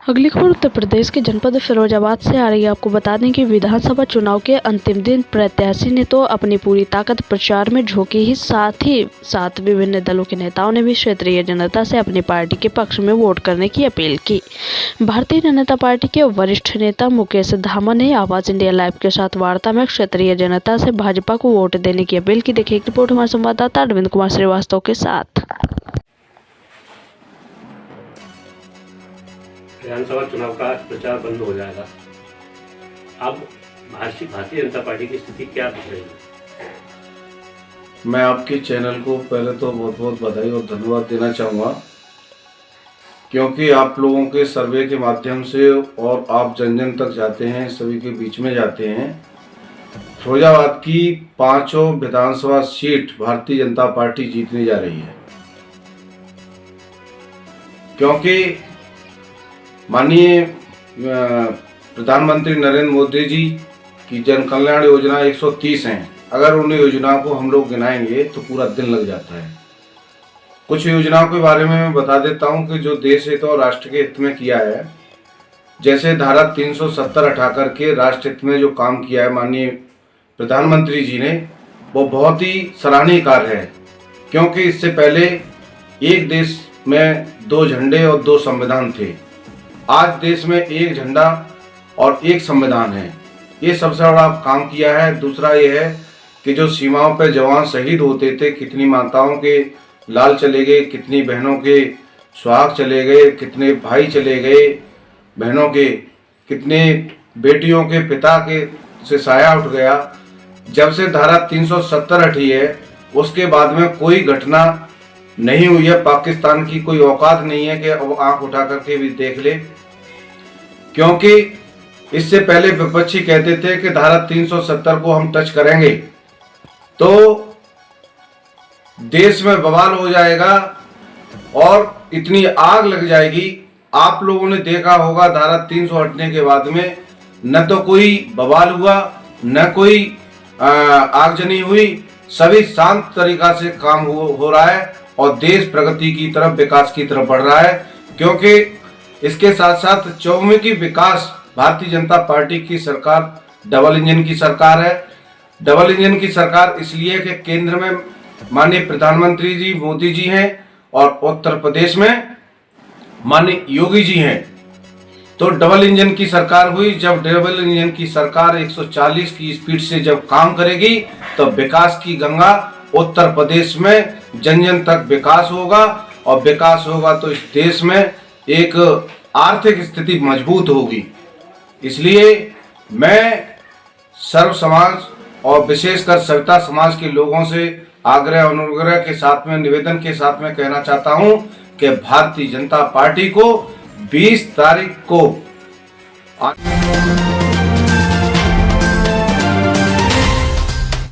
अगली खबर उत्तर प्रदेश के जनपद फिरोजाबाद से आ रही है। आपको बता दें कि विधानसभा चुनाव के अंतिम दिन प्रत्याशी ने तो अपनी पूरी ताकत प्रचार में झोंकी ही साथ विभिन्न दलों के नेताओं ने भी क्षेत्रीय जनता से अपनी पार्टी के पक्ष में वोट करने की अपील की। भारतीय जनता पार्टी के वरिष्ठ नेता मुकेश धामा ने आवाज इंडिया लाइव के साथ वार्ता में क्षेत्रीय जनता से भाजपा को वोट देने की अपील की। देखिए एक रिपोर्ट हमारे संवाददाता अरविंद कुमार श्रीवास्तव के साथ। विधानसभा चुनाव का प्रचार बंद हो जाएगा। अब भारतीय जनता पार्टी की स्थिति क्या दिख रही है? मैं आपके चैनल को पहले तो बहुत बहुत बधाई और धन्यवाद देना चाहूँगा, क्योंकि आप लोगों के सर्वे के माध्यम से और आप जन जन तक जाते हैं, सभी के बीच में जाते हैं। फिरोजाबाद की 5 विधानसभा सीट भारतीय जनता पार्टी जीतने जा रही है, क्योंकि माननीय प्रधानमंत्री नरेंद्र मोदी जी की जन कल्याण योजना 130 हैं। अगर उन योजनाओं को हम लोग गिनाएंगे तो पूरा दिन लग जाता है। कुछ योजनाओं के बारे में मैं बता देता हूं कि जो देश हित और राष्ट्र के हित में किया है। जैसे धारा 370 हटा करके राष्ट्र हित में जो काम किया है माननीय प्रधानमंत्री जी ने, वो बहुत ही सराहनीय कार्य है, क्योंकि इससे पहले एक देश में 2 झंडे और 2 संविधान थे। आज देश में एक झंडा और एक संविधान है। ये सबसे बड़ा काम किया है। दूसरा ये है कि जो सीमाओं पर जवान शहीद होते थे, कितनी माताओं के लाल चले गए, कितनी बहनों के सुहाग चले गए, कितने भाई चले गए बहनों के, कितने बेटियों के पिता के से साया उठ गया। जब से धारा 370 हटी है उसके बाद में कोई घटना नहीं हुई है। पाकिस्तान की कोई औकात नहीं है कि अब आंख उठा करके भी देख ले, क्योंकि इससे पहले विपक्षी कहते थे कि धारा 370 को हम टच करेंगे तो देश में बवाल हो जाएगा और इतनी आग लग जाएगी। आप लोगों ने देखा होगा धारा 300 हटने के बाद में न तो कोई बवाल हुआ, न कोई आगजनी हुई। सभी शांत तरीका से काम हो रहा है और देश प्रगति की तरफ, विकास की तरफ बढ़ रहा है, क्योंकि इसके साथ साथ चौमुखी विकास भारतीय जनता पार्टी की सरकार डबल इंजन की सरकार है। डबल इंजन की सरकार इसलिए कि केंद्र में माननीय प्रधानमंत्री जी मोदी जी हैं और उत्तर प्रदेश में माननीय योगी जी हैं। तो डबल इंजन की सरकार हुई। जब डबल इंजन की सरकार 140 की स्पीड से जब काम करेगी तो विकास की गंगा उत्तर प्रदेश में जन जन तक विकास होगा, और विकास होगा तो इस देश में एक आर्थिक स्थिति मजबूत होगी। इसलिए मैं सर्व समाज और विशेषकर सविता समाज के लोगों से आग्रह अनुग्रह के साथ में, निवेदन के साथ में कहना चाहता हूं कि भारतीय जनता पार्टी को 20 तारीख को